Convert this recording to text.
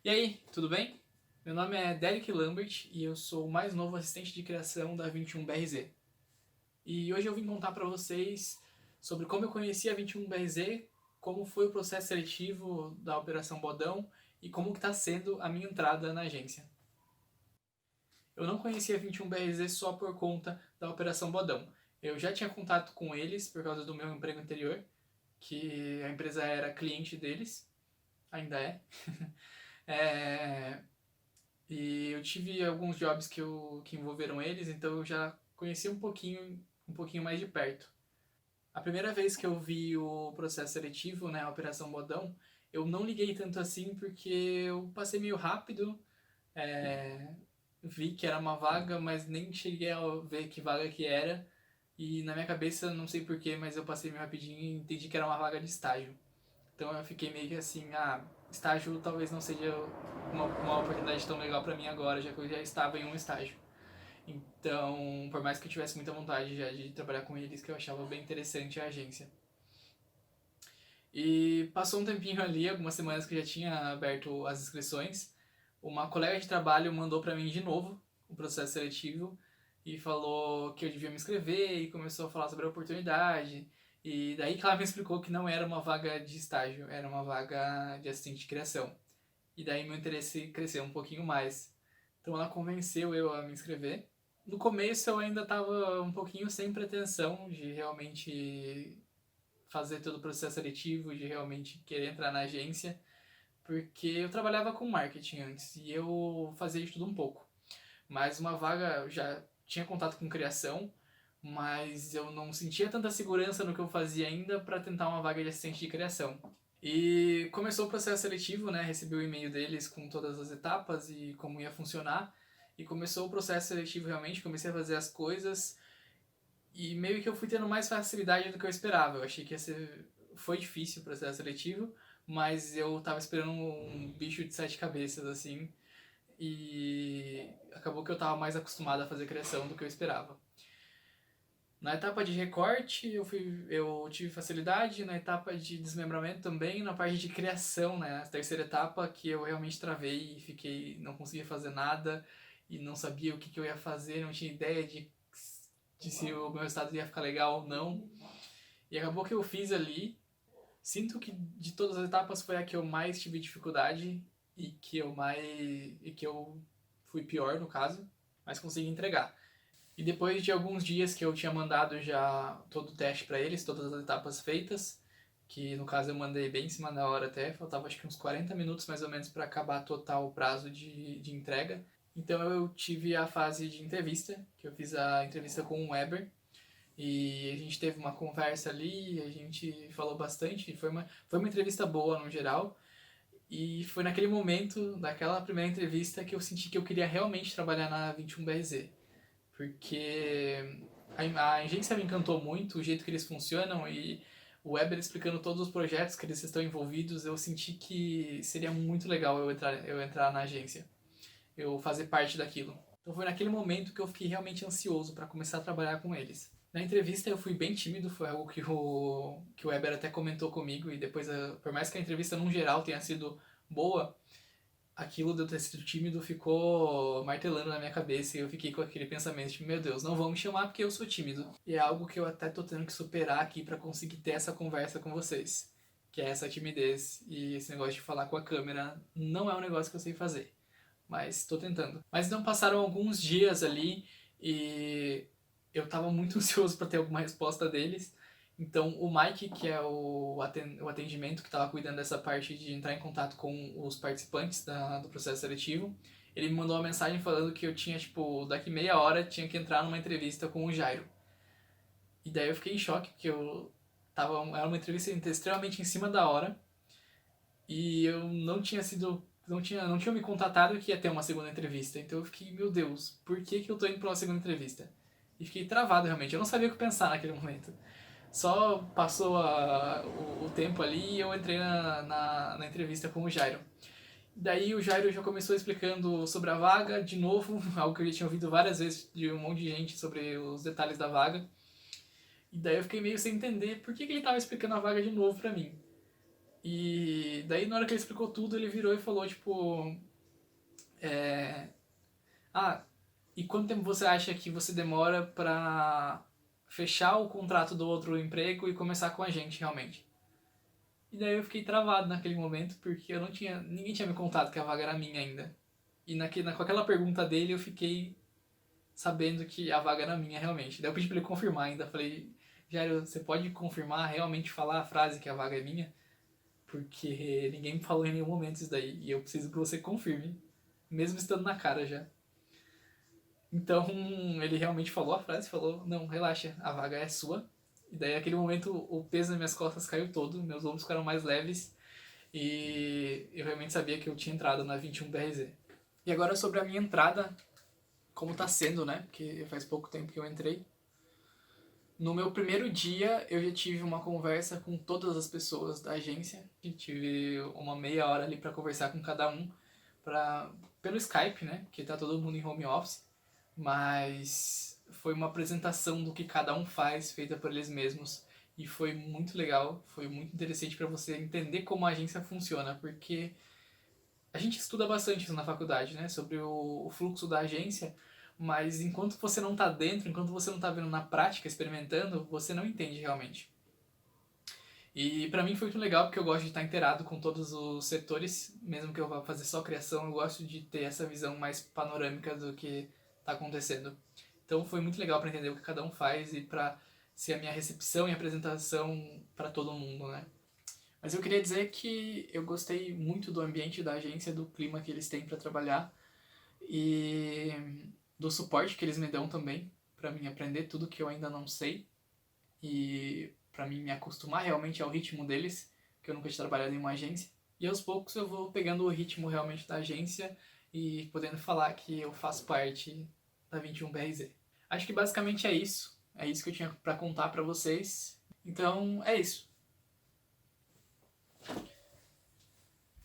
E aí, tudo bem? Meu nome é Derek Lambert e eu sou o mais novo assistente de criação da 21BRZ. E hoje eu vim contar para vocês sobre como eu conheci a 21BRZ, como foi o processo seletivo da Operação Bodão e como está sendo a minha entrada na agência. Eu não conhecia a 21BRZ só por conta da Operação Bodão. Eu já tinha contato com eles por causa do meu emprego anterior, que a empresa era cliente deles, ainda é. é E eu tive alguns jobs que envolveram eles, então eu já conheci um pouquinho mais de perto. A primeira vez que eu vi o processo seletivo, né, a Operação Bodão, eu não liguei tanto assim porque eu passei meio rápido, é, vi que era uma vaga, mas nem cheguei a ver que vaga que era. E na minha cabeça, não sei porquê, mas eu passei meio rapidinho e entendi que era uma vaga de estágio. Então eu fiquei meio que assim, estágio talvez não seja uma oportunidade tão legal pra mim agora, já que eu já estava em um estágio. Então, por mais que eu tivesse muita vontade já de trabalhar com eles, que eu achava bem interessante a agência. E passou um tempinho ali, algumas semanas que eu já tinha aberto as inscrições, uma colega de trabalho mandou pra mim de novo o processo seletivo e falou que eu devia me inscrever e começou a falar sobre a oportunidade. E daí que ela me explicou que não era uma vaga de estágio, era uma vaga de assistente de criação. E daí meu interesse cresceu um pouquinho mais. Então ela convenceu eu a me inscrever. No começo eu ainda estava um pouquinho sem pretensão de realmente fazer todo o processo seletivo, de realmente querer entrar na agência, porque eu trabalhava com marketing antes e eu fazia de tudo um pouco. Mas uma vaga, eu já tinha contato com criação, mas eu não sentia tanta segurança no que eu fazia ainda para tentar uma vaga de assistente de criação. E começou o processo seletivo, né? Recebi o e-mail deles com todas as etapas e como ia funcionar. E começou o processo seletivo realmente, comecei a fazer as coisas e meio que eu fui tendo mais facilidade do que eu esperava. Eu achei que ia ser... Foi difícil o processo seletivo, mas eu tava esperando um bicho de sete cabeças, assim, e acabou que eu tava mais acostumado a fazer criação do que eu esperava. Na etapa de recorte eu tive facilidade, na etapa de desmembramento também, na parte de criação, né, a terceira etapa que eu realmente travei e fiquei, não conseguia fazer nada e não sabia o que eu ia fazer, não tinha ideia de se o meu resultado ia ficar legal ou não. E acabou que eu fiz ali. Sinto que de todas as etapas foi a que eu mais tive dificuldade e que eu fui pior no caso, mas consegui entregar. E depois de alguns dias que eu tinha mandado já todo o teste para eles, todas as etapas feitas, que no caso eu mandei bem em cima da hora até, faltava acho que uns 40 minutos mais ou menos para acabar total o prazo de entrega. Então eu tive a fase de entrevista, que eu fiz a entrevista com o Weber, e a gente teve uma conversa ali, a gente falou bastante, foi uma entrevista boa no geral, e foi naquele momento, daquela primeira entrevista, que eu senti que eu queria realmente trabalhar na 21BRZ. Porque a agência me encantou muito, o jeito que eles funcionam e o Weber explicando todos os projetos que eles estão envolvidos, eu senti que seria muito legal eu entrar na agência, eu fazer parte daquilo. Então foi naquele momento que eu fiquei realmente ansioso para começar a trabalhar com eles. Na entrevista eu fui bem tímido, foi algo que o Weber até comentou comigo e depois, por mais que a entrevista num geral tenha sido boa, aquilo de eu ter sido tímido ficou martelando na minha cabeça e eu fiquei com aquele pensamento de, meu Deus, não vão me chamar porque eu sou tímido. E é algo que eu até tô tendo que superar aqui para conseguir ter essa conversa com vocês, que é essa timidez e esse negócio de falar com a câmera não é um negócio que eu sei fazer, mas tô tentando. Mas não passaram alguns dias ali e eu tava muito ansioso para ter alguma resposta deles. Então, o Mike, que é o atendimento que estava cuidando dessa parte de entrar em contato com os participantes do processo seletivo, ele me mandou uma mensagem falando que eu tinha, tipo, daqui meia hora tinha que entrar numa entrevista com o Jairo. E daí eu fiquei em choque, porque era uma entrevista extremamente em cima da hora e eu não tinha sido. Não tinha me contatado que ia ter uma segunda entrevista. Então eu fiquei, meu Deus, por que eu tô indo pra uma segunda entrevista? E fiquei travado realmente. Eu não sabia o que pensar naquele momento. Só passou o tempo ali e eu entrei na entrevista com o Jairo. Daí o Jairo já começou explicando sobre a vaga, de novo, algo que eu já tinha ouvido várias vezes de um monte de gente sobre os detalhes da vaga. E daí eu fiquei meio sem entender por que ele estava explicando a vaga de novo pra mim. E daí na hora que ele explicou tudo, ele virou e falou, tipo, ah, e quanto tempo você acha que você demora pra fechar o contrato do outro emprego e começar com a gente realmente? E daí eu fiquei travado naquele momento, porque eu não tinha, ninguém tinha me contado que a vaga era minha ainda. E com aquela pergunta dele eu fiquei sabendo que a vaga era minha realmente. Daí eu pedi pra ele confirmar ainda, falei, Jairo, você pode confirmar, realmente falar a frase que a vaga é minha? Porque ninguém me falou em nenhum momento isso daí, e eu preciso que você confirme, mesmo estando na cara já. Então ele realmente falou a frase, falou, não, relaxa, a vaga é sua. E daí naquele momento o peso nas minhas costas caiu todo, meus ombros ficaram mais leves e eu realmente sabia que eu tinha entrado na 21 BRZ. E agora sobre a minha entrada, como tá sendo, né? Porque faz pouco tempo que eu entrei. No meu primeiro dia, eu já tive uma conversa com todas as pessoas da agência. E tive uma meia hora ali para conversar com cada um, pelo Skype, né? Porque tá todo mundo em home office. Mas foi uma apresentação do que cada um faz, feita por eles mesmos. E foi muito legal, foi muito interessante para você entender como a agência funciona, porque a gente estuda bastante isso na faculdade, né? Sobre o fluxo da agência, mas enquanto você não tá dentro, enquanto você não tá vendo na prática, experimentando, você não entende realmente. E pra mim foi muito legal porque eu gosto de estar inteirado com todos os setores, mesmo que eu vá fazer só criação, eu gosto de ter essa visão mais panorâmica do que tá acontecendo. Então foi muito legal para entender o que cada um faz e para ser a minha recepção e apresentação para todo mundo, né? Mas eu queria dizer que eu gostei muito do ambiente da agência, do clima que eles têm para trabalhar e do suporte que eles me dão também para mim aprender tudo que eu ainda não sei e para mim me acostumar realmente ao ritmo deles, que eu nunca tinha trabalhado em uma agência. E aos poucos eu vou pegando o ritmo realmente da agência e podendo falar que eu faço parte da 21 BRZ. Acho que basicamente é isso. É isso que eu tinha para contar para vocês. Então é isso.